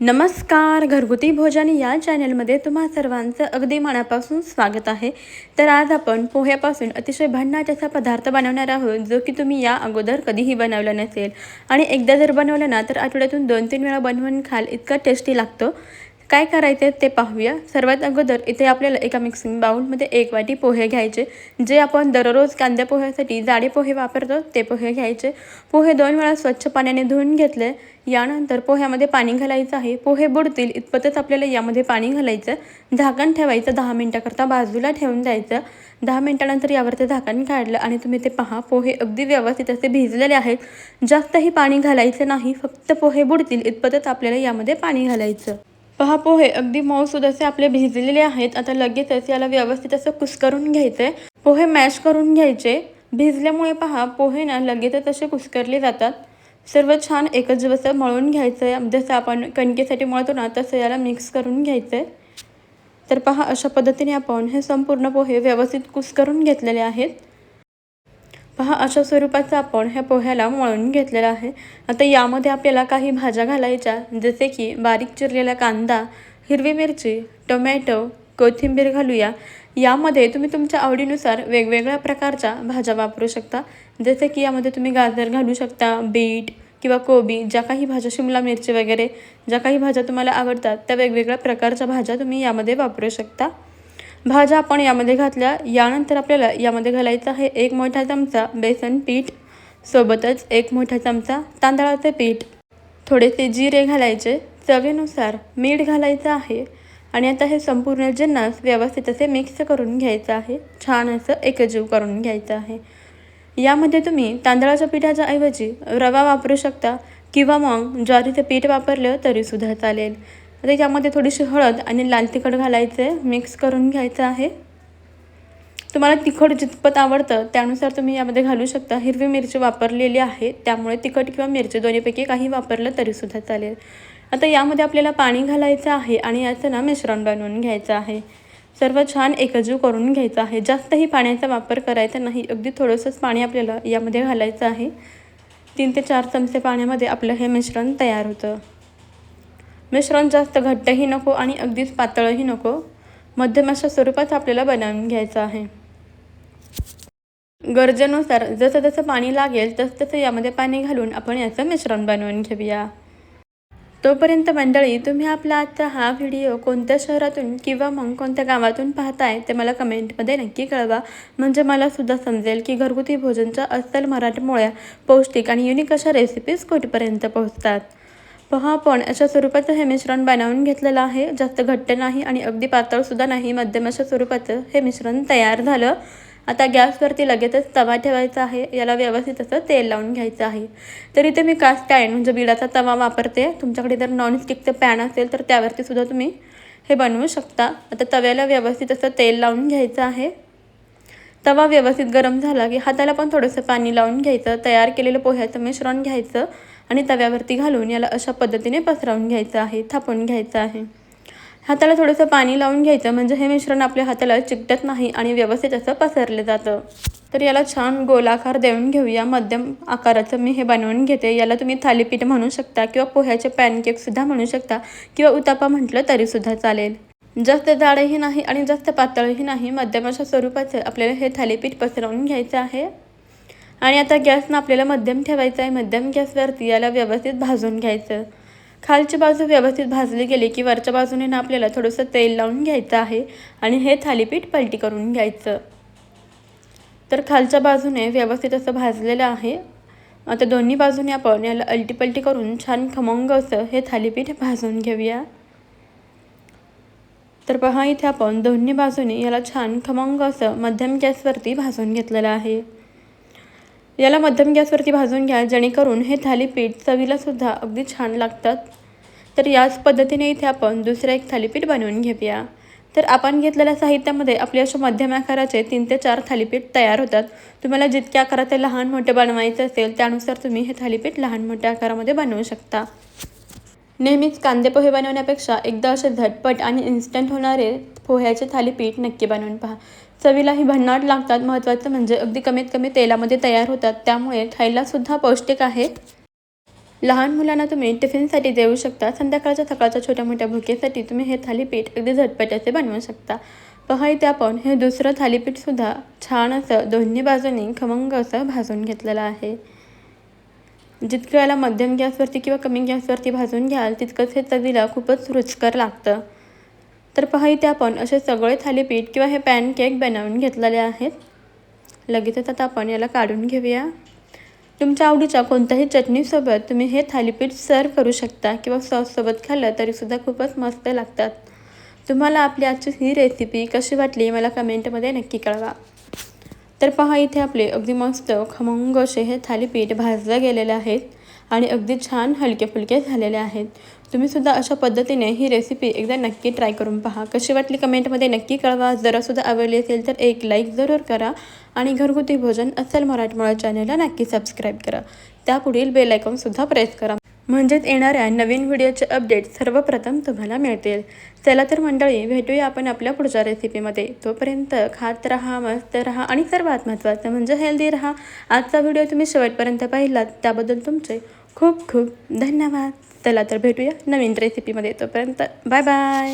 नमस्कार, घरगुती भोजन या चॅनलमध्ये तुम्हा सर्वांचं अगदी मनापासून स्वागत आहे. तर आज आपण पोह्यापासून अतिशय भन्नाट असा पदार्थ बनवणार आहोत, जो की तुम्ही या अगोदर कधीही बनवला नसेल आणि एकदा जर बनवलं ना तर आठवड्यातून 2-3 वेळा बनवून खाल इतका टेस्टी लागतो. काय करायचे ते पाहूया. सर्वात अगोदर इथे आपल्याला एका मिक्सिंग बाउलमध्ये 1 वाटी पोहे घ्यायचे, जे आपण दररोज कांद्या पोह्यासाठी जाडे पोहे वापरतो ते पोहे घ्यायचे. पोहे 2 वेळा स्वच्छ पाण्याने धुवून घेतले. यानंतर पोह्यामध्ये पाणी घालायचं आहे. पोहे बुडतील इतपतच आपल्याला यामध्ये पाणी घालायचं. झाकण ठेवायचं, 10 मिनिटाकरता बाजूला ठेवून द्यायचं. 10 मिनिटानंतर यावरचं झाकण काढलं आणि तुम्ही ते पहा, पोहे अगदी व्यवस्थित असे भिजलेले आहेत. जास्तही पाणी घालायचं नाही, फक्त पोहे बुडतील इतपतच आपल्याला यामध्ये पाणी घालायचं. पहा, पोहे अगदी मऊसूद असे आपले भिजलेले आहेत. आता लगेचच याला व्यवस्थित असं कुस्करून घ्यायचं आहे. पोहे मॅश करून घ्यायचे. भिजल्यामुळे पहा, पोहे ना लगेचच असे कुस्करले जातात. सर्व छान एकच दिवस मळून घ्यायचं आहे. जसं आपण कणकेसाठी मळतो ना तसं याला मिक्स करून घ्यायचं आहे. तर पहा, अशा पद्धतीने आपण हे संपूर्ण पोहे व्यवस्थित कुस्करून घेतलेले आहेत. पहा, अशा स्वरूपाचं आपण ह्या पोह्याला मळून घेतलेलं आहे. आता यामध्ये आपल्याला काही भाज्या घालायच्या, जसे की बारीक चिरलेला कांदा, हिरवी मिरची, टोमॅटो, कोथिंबीर घालूया. यामध्ये तुम्ही तुमच्या आवडीनुसार वेगवेगळ्या प्रकारच्या भाज्या वापरू शकता. जसे की यामध्ये तुम्ही गाजर घालू शकता, बीट किंवा कोबी, ज्या काही भाज्या, शिमला मिरची वगैरे ज्या काही भाज्या तुम्हाला आवडतात त्या वेगवेगळ्या प्रकारच्या भाज्या तुम्ही यामध्ये वापरू शकता. भाज्या आपण यामध्ये घातल्या. यानंतर आपल्याला यामध्ये घालायचं आहे 1 मोठा चमचा बेसन पीठ, सोबतच 1 मोठा चमचा तांदळाचे पीठ, थोडेसे जिरे घालायचे, चवीनुसार मीठ घालायचं आहे. आणि आता हे संपूर्ण जिन्नस व्यवस्थित असे मिक्स करून घ्यायचं आहे. छान असं एकजीव करून घ्यायचं आहे. यामध्ये तुम्ही तांदळाच्या पिठाच्या ऐवजी रवा वापरू शकता किंवा मग ज्वारीचं पीठ वापरलं तरीसुद्धा चालेल. आता यामध्ये थोडीशी हळद आणि लाल तिखट घालायचं आहे, मिक्स करून घ्यायचं आहे. तुम्हाला तिखट जितपत आवडतं त्यानुसार तुम्ही यामध्ये घालू शकता. हिरवी मिरची वापरलेली आहे, त्यामुळे तिखट किंवा मिरची दोन्हीपैकी काही वापरलं तरीसुद्धा चालेल. आता यामध्ये आपल्याला पाणी घालायचं आहे आणि याचं ना मिश्रण बनवून घ्यायचं आहे. सर्व छान एकजीव करून घ्यायचं आहे. जास्तही पाण्याचा वापर करायचा नाही, अगदी थोडंसंच पाणी आपल्याला यामध्ये घालायचं आहे. 3 ते 4 चमचे पाण्यामध्ये आपलं हे मिश्रण तयार होतं. मिश्रण जास्त घट्टही नको आणि अगदीच पातळही नको, मध्यम अशा स्वरूपात आपल्याला बनवून घ्यायचं आहे. गरजेनुसार जसं जसं पाणी लागेल तसं यामध्ये पाणी घालून आपण याचं मिश्रण बनवून घेऊया. तोपर्यंत मंडळी, तुम्ही आपला आजचा हा व्हिडिओ कोणत्या शहरातून किंवा मग कोणत्या गावातून पाहताय ते मला कमेंटमध्ये नक्की कळवा. म्हणजे मला सुद्धा समजेल की घरगुती भोजनच्या अस्सल मराठमोळ्या, पौष्टिक आणि युनिक अशा रेसिपीज कुठपर्यंत पोहोचतात. पहा, आपण अशा स्वरूपाचं हे मिश्रण बनवून घेतलेलं आहे. जास्त घट्ट नाही आणि अगदी पातळसुद्धा नाही, मध्यम अशा स्वरूपाचं हे मिश्रण तयार झालं. आता गॅसवरती लगेचच तवा ठेवायचा आहे. याला व्यवस्थित असं तेल लावून घ्यायचं आहे. तर इथे मी कास्ट आयर्न म्हणजे बिडाचा तवा वापरते. तुमच्याकडे जर नॉनस्टिकचं पॅन असेल तर त्यावरती सुद्धा तुम्ही हे बनवू शकता. आता तव्याला व्यवस्थित असं तेल लावून घ्यायचं आहे. तवा व्यवस्थित गरम झाला की हाताला पण थोडंसं पाणी लावून घ्यायचं. तयार केलेलं पोह्याचं मिश्रण घ्यायचं आणि तव्यावरती घालून याला अशा पद्धतीने पसरवून घ्यायचं आहे, थापून घ्यायचं आहे. हाताला थोडंसं पाणी लावून घ्यायचं, म्हणजे हे मिश्रण आपल्या हाताला चिकटत नाही आणि व्यवस्थित असं पसरलं जातं. तर याला छान गोलाकार देऊन घेऊया. मध्यम आकाराचं मी हे बनवून घेते. याला तुम्ही थालीपीठ म्हणू शकता किंवा पोह्याचे पॅनकेकसुद्धा म्हणू शकता किंवा उत्तप्पा म्हटलं तरीसुद्धा चालेल. जास्त जाडही नाही आणि जास्त पातळही नाही, मध्यम अशा स्वरूपाचं आपल्याला हे थालीपीठ पसरवून घ्यायचं आहे. आणि आता गॅसनं आपल्याला मध्यम ठेवायचं आहे. मध्यम गॅसवरती याला व्यवस्थित भाजून घ्यायचं. खालची बाजू व्यवस्थित भाजली गेली की वरच्या बाजूने ना आपल्याला थोडंसं तेल लावून घ्यायचं आहे आणि हे थालीपीठ पलटी करून घ्यायचं. तर खालच्या बाजूने व्यवस्थित असं भाजलेलं आहे. आता दोन्ही बाजूने आपण याला अलटीपलटी करून छान खमंग असं हे थालीपीठ भाजून घेऊया. तर पहा, इथे आपण दोन्ही बाजूने याला छान खमंग असं मध्यम गॅसवरती भाजून घेतलेलं आहे. याला मध्यम गॅसवरती भाजून घ्या, जेणेकरून हे थालीपीठ चवीलासुद्धा अगदी छान लागतात. तर याच पद्धतीने इथे आपण दुसरं एक थालीपीठ बनवून घेऊया. तर आपण घेतलेल्या साहित्यामध्ये आपले अशा मध्यम आकाराचे 3 ते 4 थालीपीठ तयार होतात. तुम्हाला जितक्या आकाराचे लहान मोठे बनवायचं असेल त्यानुसार तुम्ही हे थालीपीठ लहान मोठ्या आकारामध्ये बनवू शकता. नेहमीच कांदे पोहे बनवण्यापेक्षा एकदा असे झटपट आणि इन्स्टंट होणारे पोह्याचे थालीपीठ नक्की बनवून पहा. चवीलाही भन्नाट लागतात. महत्त्वाचं म्हणजे अगदी कमीत कमी तेलामध्ये तयार होतात, त्यामुळे खायलासुद्धा पौष्टिक आहे. लहान मुलांना तुम्ही टिफिनसाठी देऊ शकता. संध्याकाळच्या सकाळच्या छोट्या मोठ्या भुकेसाठी तुम्ही हे थालीपीठ अगदी झटपट असे बनवू शकता. पहा इथे आपण हे दुसरं थालीपीठसुद्धा छान असं दोन्ही बाजूनी खमंग असं भाजून घेतलेलं आहे. जितकं याला मध्यम गॅसवरती किंवा कमी गॅसवरती भाजून घ्याल तितकंच हे चवीला खूपच रुचकर लागतं. तर पहा इथे आपण असे सगळे थालीपीठ किंवा हे पॅनकेक बनवून घेतलेले आहेत. लगेचच आता आपण याला काढून घेऊया. तुमच्या आवडीच्या कोणत्याही चटणीसोबत तुम्ही हे थालीपीठ सर्व करू शकता किंवा सॉससोबत खाल्लं तरीसुद्धा खूपच मस्त लागतात. तुम्हाला आपली आजची ही रेसिपी कशी वाटली मला कमेंटमध्ये नक्की कळवा. तर पहा इथे आपले अगदी मस्त खमंग असे हे थालीपीठ भाजले गेलेले आहेत आणि अगदी छान हलके फुलके झालेले आहेत. तुम्हीसुद्धा अशा पद्धतीने ही रेसिपी एकदा नक्की ट्राय करून पहा. कशी वाटली कमेंटमध्ये नक्की कळवा. जरासुद्धा आवडली असेल तर एक लाईक जरूर करा आणि घरगुती भोजन अस्सल मराठमोळा चॅनलला नक्की सबस्क्राईब करा. त्यापुढील बेल आयकॉनसुद्धा प्रेस करा, म्हणजेच येणाऱ्या नवीन व्हिडिओचे अपडेट सर्वप्रथम तुम्हाला मिळतील. चला तर मंडळी, भेटूया आपण आपल्या पुढच्या रेसिपीमध्ये. तोपर्यंत खात राहा, मस्त राहा आणि सर्वात महत्त्वाचं म्हणजे हेल्दी राहा. आजचा व्हिडिओ तुम्ही शेवटपर्यंत पाहिलात त्याबद्दल तुमचे खूप खूप धन्यवाद. चला तर भेटूया नवीन रेसिपीमध्ये. तोपर्यंत बाय बाय.